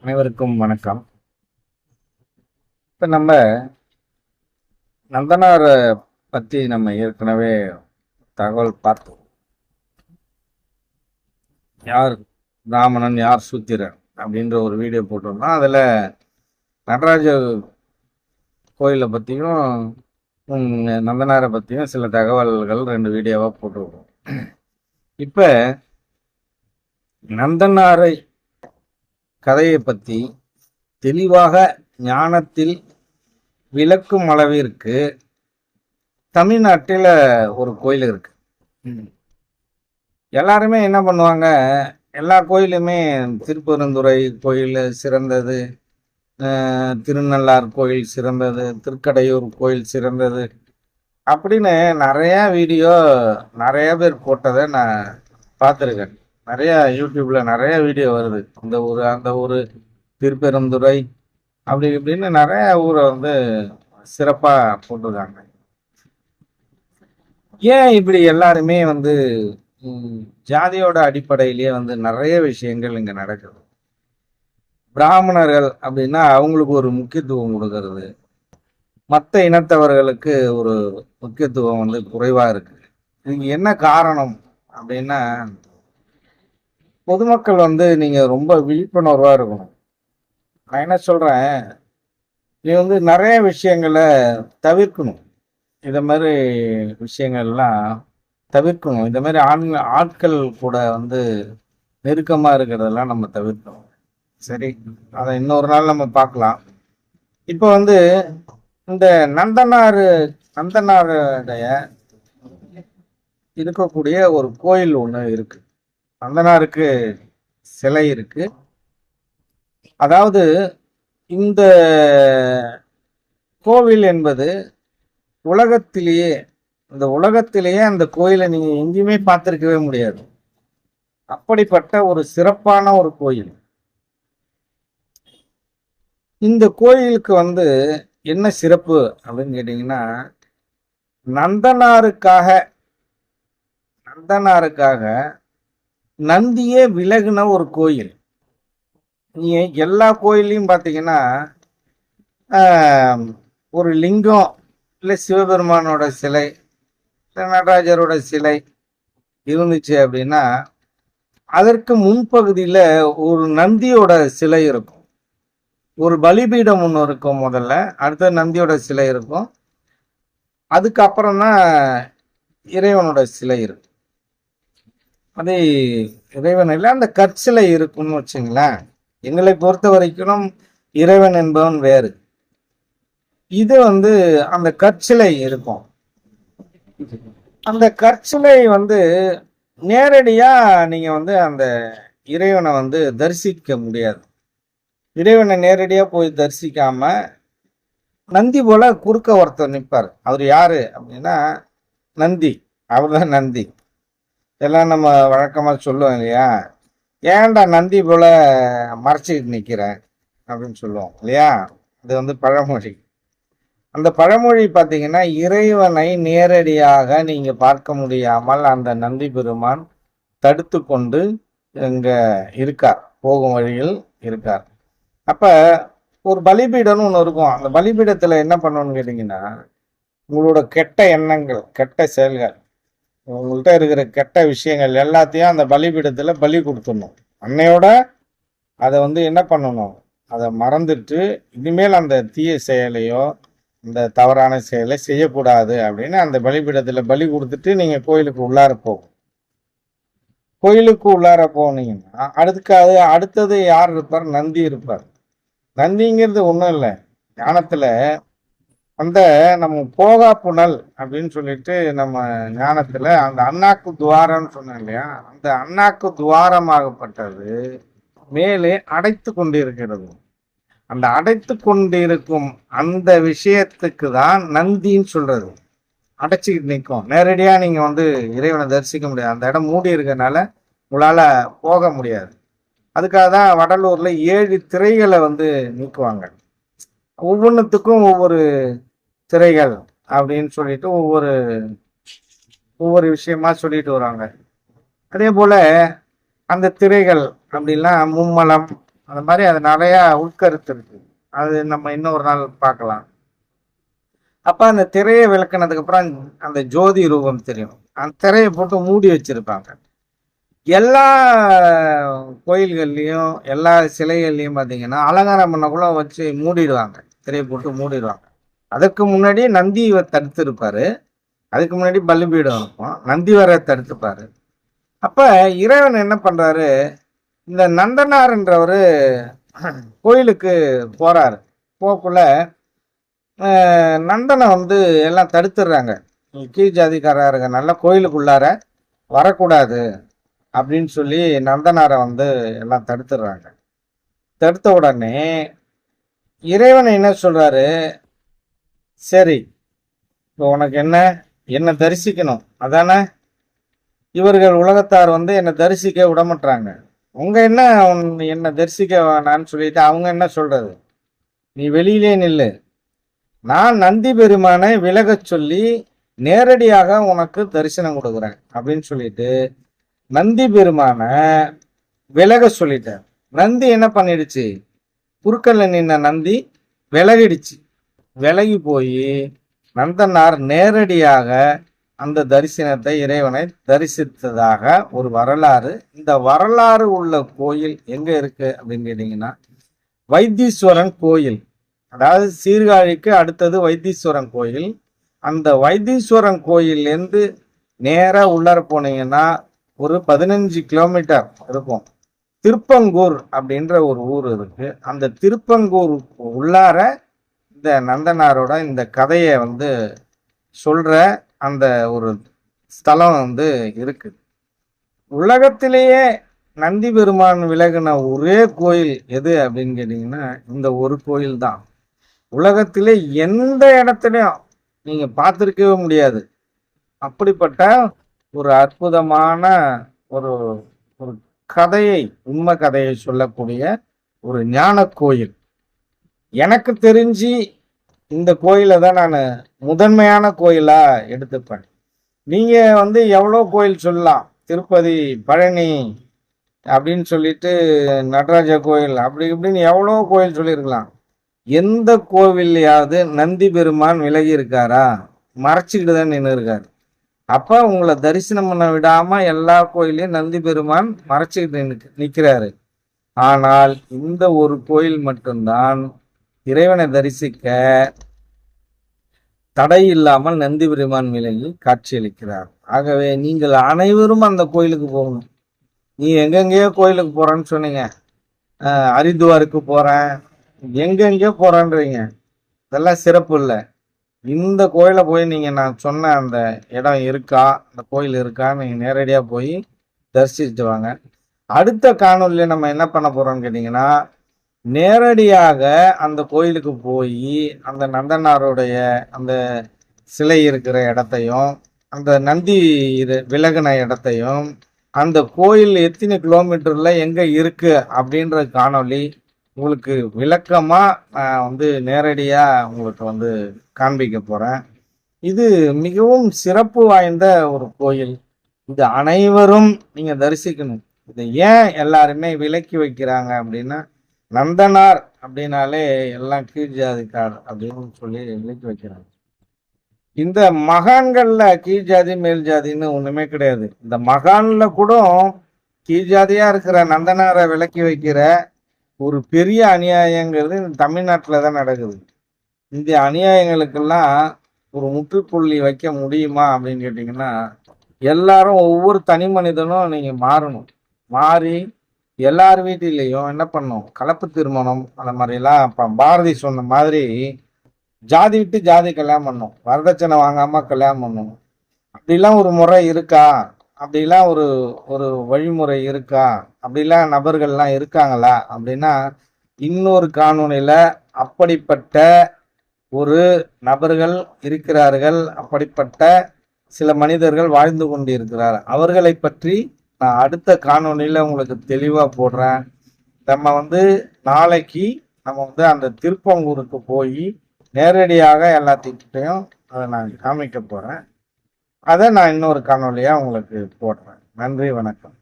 அனைவருக்கும் வணக்கம். இப்போ நம்ம நந்தனாரை பற்றி நம்ம ஏற்கனவே தகவல் பார்த்தோம். யார் பிராமணன் யார் சூத்திரன் அப்படின்ற ஒரு வீடியோ போட்டிருந்தோம். அதில் நடராஜர் கோயிலை பற்றியும் நந்தனாரை பற்றியும் சில தகவல்கள் 2 வீடியோவாக போட்டிருக்கோம். இப்போ நந்தனாரை கதையை பற்றி தெளிவாக ஞானத்தில் விளக்கும் அளவிற்கு தமிழ்நாட்டில் ஒரு கோயில் இருக்கு. எல்லாருமே என்ன பண்ணுவாங்க, எல்லா கோயிலுமே திருப்பெருந்துறை கோயில் சிறந்தது, திருநள்ளார் கோயில் சிறந்தது, திருக்கடையூர் கோயில் சிறந்தது அப்படின்னு நிறைய வீடியோ நிறைய பேர் போட்டதை நான் பார்த்துருக்கேன். நிறைய யூடியூப்ல நிறைய வீடியோ வருது. இந்த ஊர் அந்த ஊர் திருப்பெருந்துறை அப்படி இப்படின்னு நிறைய ஊரை சிறப்பாக போட்டிருக்காங்க. ஏன் இப்படி எல்லாருமே ஜாதியோட அடிப்படையிலேயே நிறைய விஷயங்கள் இங்கே நடக்குது. பிராமணர்கள் அப்படின்னா அவங்களுக்கு ஒரு முக்கியத்துவம் கொடுக்கறது, மற்ற இனத்தவர்களுக்கு ஒரு முக்கியத்துவம் குறைவாக இருக்கு. இதுக்கு என்ன காரணம் அப்படின்னா, பொதுமக்கள் நீங்க ரொம்ப விழிப்புணர்வா இருக்கணும். நான் என்ன சொல்றேன், நீ நிறைய விஷயங்களை தவிர்க்கணும். இத மாதிரி விஷயங்கள்லாம் தவிர்க்கணும். இந்த மாதிரி ஆட்கள் கூட நெருக்கமா இருக்கிறதெல்லாம் நம்ம தவிர்க்கணும். சரி, அதை இன்னொரு நாள் நம்ம பார்க்கலாம். இப்போ இந்த நந்தனாருடைய இருக்கக்கூடிய ஒரு கோயில் ஒன்று இருக்கு. நந்தனாருக்கு சிலை இருக்கு. அதாவது இந்த கோவில் என்பது உலகத்திலேயே அந்த கோயிலை நீங்க எங்கேயுமே பார்த்திருக்கவே முடியாது. அப்படிப்பட்ட ஒரு சிறப்பான ஒரு கோயில். இந்த கோயிலுக்கு என்ன சிறப்பு அப்படின்னு கேட்டீங்கன்னா, நந்தனாருக்காக நந்தியே விலகுன ஒரு கோயில். நீங்க எல்லா கோயிலையும் பார்த்தீங்கன்னா ஒரு லிங்கம் இல்லை சிவபெருமானோட சிலை, நடராஜரோட சிலை இருந்துச்சு அப்படின்னா அதற்கு முன்பகுதியில் ஒரு நந்தியோட சிலை இருக்கும். ஒரு பலிபீடம் ஒன்று இருக்கும். முதல்ல அடுத்த நந்தியோட சிலை இருக்கும். அதுக்கப்புறம் தான் இறைவனோட சிலை இருக்கும். அது இறைவன் இல்லை, அந்த கற்சிலை இருக்குன்னு வச்சுங்களேன். எங்களை பொறுத்த வரைக்கும் இறைவன் என்பவன் வேறு. இது அந்த கற்சிலை இருக்கும். அந்த கற்சிலை நேரடியா நீங்க அந்த இறைவனை தரிசிக்க முடியாது. இறைவனை நேரடியா போய் தரிசிக்காம நந்தி போல குறுக்க ஒருத்தர் நிற்பார். அவர் யாரு அப்படின்னா நந்தி. அவர் தான் நந்தி. எல்லாம் நம்ம வழக்கமாக சொல்லுவோம் இல்லையா, ஏன்டா நந்தி போல மறைச்சிக்கிட்டு நிற்கிறேன் அப்படின்னு சொல்லுவோம் இல்லையா. அது பழமொழி. அந்த பழமொழி பார்த்தீங்கன்னா, இறைவனை நேரடியாக நீங்க பார்க்க முடியாமல் அந்த நந்தி பெருமான் தடுத்து கொண்டு இங்க இருக்கார், போகும் வழியில் இருக்கார். அப்ப ஒரு பலிபீடம்னு ஒன்று இருக்கும். அந்த பலிபீடத்துல என்ன பண்ணணும்னு கேட்டீங்கன்னா, உங்களோட கெட்ட எண்ணங்கள், கெட்ட செயல்கள், உங்கள்கிட்ட இருக்கிற கெட்ட விஷயங்கள் எல்லாத்தையும் அந்த பலிபீடத்துல பலி கொடுத்துடணும். அன்னையோட அதை என்ன பண்ணணும், அதை மறந்துட்டு இனிமேல் அந்த தீய செயலையோ இந்த தவறான செயலை செய்யக்கூடாது அப்படின்னு அந்த பலிபீடத்துல பலி கொடுத்துட்டு நீங்க கோயிலுக்கு உள்ளார போகும். கோயிலுக்கு உள்ளார போனீங்கன்னா அடுத்தது யார் இருப்பார்? நந்தி இருப்பார். நந்திங்கிறது ஒன்றும் இல்லை, ஞானத்துல நம்ம போகா புனல் அப்படின்னு சொல்லிட்டு நம்ம ஞானத்துல அந்த அண்ணாக்கு துவாரம்னு சொன்னோம் இல்லையா, அந்த அண்ணாக்கு துவாரமாகப்பட்டது மேலே அடைத்து கொண்டிருக்கிறது. அந்த அடைத்து கொண்டிருக்கும் அந்த விஷயத்துக்கு தான் நந்தின்னு சொல்றது. அடைச்சிக்கிட்டு நிற்கும். நேரடியா நீங்க இறைவனை தரிசிக்க முடியாது. அந்த இடம் மூடி இருக்கிறதுனால உங்களால போக முடியாது. அதுக்காக தான் வடலூர்ல 7 திரைகளை நீக்குவாங்க. ஒவ்வொன்றுத்துக்கும் ஒவ்வொரு திரைகள் அப்படின்னு சொல்லிட்டு ஒவ்வொரு விஷயமா சொல்லிட்டு வராங்க. அதே போல அந்த திரைகள் அப்படின்னா மும்மலம் அந்த மாதிரி அது நிறையா உட்கருத்து இருக்கு. அது நம்ம இன்னொரு நாள் பார்க்கலாம். அப்போ அந்த திரையை விளக்குனதுக்கு அப்புறம் அந்த ஜோதி ரூபம் தெரியும். அந்த திரையை போட்டு மூடி வச்சிருப்பாங்க. எல்லா கோயில்கள்லையும் எல்லா சிலைகள்லையும் பார்த்தீங்கன்னா அலங்காரம் பண்ணக்குள்ள வச்சு மூடிடுவாங்க, திரையை போட்டு மூடிடுவாங்க. அதுக்கு முன்னாடி நந்தி தடுத்து இருப்பாரு, அதுக்கு முன்னாடி பலிபீடம் இருக்கும், நந்தி வர தடுத்துப்பாரு. அப்ப இறைவன் என்ன பண்றாரு, இந்த நந்தனார்ன்றவர் கோயிலுக்கு போறாரு. போக்குள்ள நந்தனை வந்து எல்லாம் தடுத்துடுறாங்க. கீழ் ஜாதிக்காரங்க நல்ல கோயிலுக்குள்ளார வரக்கூடாது அப்படின்னு சொல்லி நந்தனாரை வந்து எல்லாம் தடுத்துடுறாங்க. தடுத்த உடனே இறைவன் என்ன சொல்றாரு, சரி இப்போ உனக்கு என்ன தரிசிக்கணும் அதானே. இவர்கள் உலகத்தார் வந்து என்னை தரிசிக்க விடமாட்டாங்க. உங்க என்னை தரிசிக்க வேணான்னு சொல்லிட்டு அவங்க என்ன சொல்றது, நீ வெளியிலே நில்லு, நான் நந்தி பெருமானை விலகச் சொல்லி நேரடியாக உனக்கு தரிசனம் கொடுக்குறேன் அப்படின்னு சொல்லிட்டு நந்தி பெருமான விலக சொல்லிட்டார். நந்தி என்ன பண்ணிடுச்சு, குறுக்கல்ல நின்ன நந்தி விலகிடுச்சு. விலகி போய் நந்தனார் நேரடியாக அந்த தரிசனத்தை இறைவனை தரிசித்ததாக ஒரு வரலாறு. இந்த வரலாறு உள்ள கோயில் எங்க இருக்கு அப்படின்னு கேட்டீங்கன்னா வைத்தீஸ்வரன் கோயில். அதாவது சீர்காழிக்கு அடுத்தது வைத்தீஸ்வரன் கோயில். அந்த வைத்தீஸ்வரன் கோயிலேருந்து நேராக உள்ளார போனீங்கன்னா ஒரு 15 கிலோமீட்டர் இருக்கும். திருப்பங்கூர் அப்படின்ற ஒரு ஊர் இருக்கு. அந்த திருப்பங்கூர் உள்ளார இந்த நந்தனாரோட இந்த கதையை வந்து சொல்ற அந்த ஒரு ஸ்தலம் வந்து இருக்கு. உலகத்திலேயே நந்தி பெருமான் விலகின ஒரே கோயில் எது அப்படின்னு கேட்டீங்கன்னா இந்த ஒரு கோயில் தான். உலகத்திலே எந்த இடத்துலையும் நீங்க பார்த்துருக்கவே முடியாது. அப்படிப்பட்ட ஒரு அற்புதமான ஒரு ஒரு கதையை, உண்மை கதையை சொல்லக்கூடிய ஒரு ஞான கோயில். எனக்கு தெரிஞ்சு இந்த கோயிலை தான் நான் முதன்மையான கோயிலா எடுத்துப்பேன். நீங்க வந்து எவ்வளோ கோயில் சொல்லலாம், திருப்பதி, பழனி அப்படின்னு சொல்லிட்டு நடராஜ கோயில் அப்படி இப்படின்னு எவ்வளோ கோயில் சொல்லியிருக்கலாம். எந்த கோவில்லையாவது நந்தி பெருமான் விலகி இருக்காரா? மறைச்சிக்கிட்டு தான் நின்று இருக்காரு. அப்ப உங்களை தரிசனம் பண்ண விடாம எல்லா கோயிலையும் நந்தி பெருமான் மறைச்சிக்கிட்டு நிற்கிறாரு. ஆனால் இந்த ஒரு கோயில் மட்டும்தான் இறைவனை தரிசிக்க தடை இல்லாமல் நந்தி பெருமான் விலகி காட்சியளிக்கிறார். ஆகவே நீங்கள் அனைவரும் அந்த கோயிலுக்கு போகணும். நீ எங்கெங்கேயோ கோயிலுக்கு போறேன்னு சொன்னீங்க, ஹரித்வாருக்கு போறேன், எங்கெங்கேயோ போறேன்றீங்க, இதெல்லாம் சிறப்பு இல்லை. இந்த கோயிலை போய் நீங்க நான் சொன்ன அந்த இடம் இருக்கா, அந்த கோயில் இருக்கான்னு நீங்க நேரடியா போய் தரிசிச்சுட்டு வாங்க. அடுத்த காணொலியில நம்ம என்ன பண்ண போறோம்னு கேட்டீங்கன்னா, நேரடியாக அந்த கோயிலுக்கு போய் அந்த நந்தனாருடைய அந்த சிலை இருக்கிற இடத்தையும் அந்த நந்தி விலகின இடத்தையும் அந்த கோயில் எத்தனை கிலோமீட்டர்ல எங்க இருக்கு அப்படின்ற காணொலி உங்களுக்கு விளக்கமா நான் வந்து நேரடியா உங்களுக்கு வந்து காண்பிக்க போறேன். இது மிகவும் சிறப்பு வாய்ந்த ஒரு கோயில். இது அனைவரும் நீங்க தரிசிக்கணும். இதை ஏன் எல்லாருமே விலக்கி வைக்கிறாங்க அப்படின்னா, நந்தனார் அப்படின்னாலே எல்லாம் கீழ் ஜாதிக்கார் அப்படின்னு சொல்லி விலக்கி வைக்கிறாங்க. இந்த மகான்கள்ல கீழ் ஜாதி மேல் ஜாதின்னு ஒண்ணுமே கிடையாது. இந்த மகான்ல கூட கீழ் ஜாதியா இருக்கிற நந்தனாரை விலக்கி வைக்கிற ஒரு பெரிய அநியாயங்கிறது இந்த தமிழ்நாட்டில் தான் நடக்குது. இந்த அநியாயங்களுக்கெல்லாம் ஒரு முற்றுப்புள்ளி வைக்க முடியுமா அப்படின்னு கேட்டிங்கன்னா, எல்லாரும் ஒவ்வொரு தனி மனிதனும் நீங்கள் மாறணும். மாறி எல்லார் வீட்டிலையும் என்ன பண்ணும், கலப்பு திருமணம் அந்த மாதிரிலாம் இப்போ பாரதி சொன்ன மாதிரி ஜாதி விட்டு ஜாதி கல்யாணம் பண்ணும், வரதட்சணை வாங்காம கல்யாணம் பண்ணும். அப்படிலாம் ஒரு முறை இருக்கா? அப்படிலாம் ஒரு ஒரு வழிமுறை இருக்கா? அப்படிலாம் நபர்கள்லாம் இருக்காங்களா அப்படின்னா, இன்னொரு காணொலியில அப்படிப்பட்ட ஒரு நபர்கள் இருக்கிறார்கள், அப்படிப்பட்ட சில மனிதர்கள் வாழ்ந்து கொண்டு இருக்கிறார். அவர்களை பற்றி நான் அடுத்த காணொலியில உங்களுக்கு தெளிவா போடுறேன். நம்ம வந்து நாளைக்கு நம்ம வந்து அந்த திருப்பங்கூருக்கு போய் நேரடியாக எல்லாத்திட்டையும் அதை நான் காமிக்க போறேன். அதை நான் இன்னொரு காணொலியா உங்களுக்கு போடுறேன். நன்றி, வணக்கம்.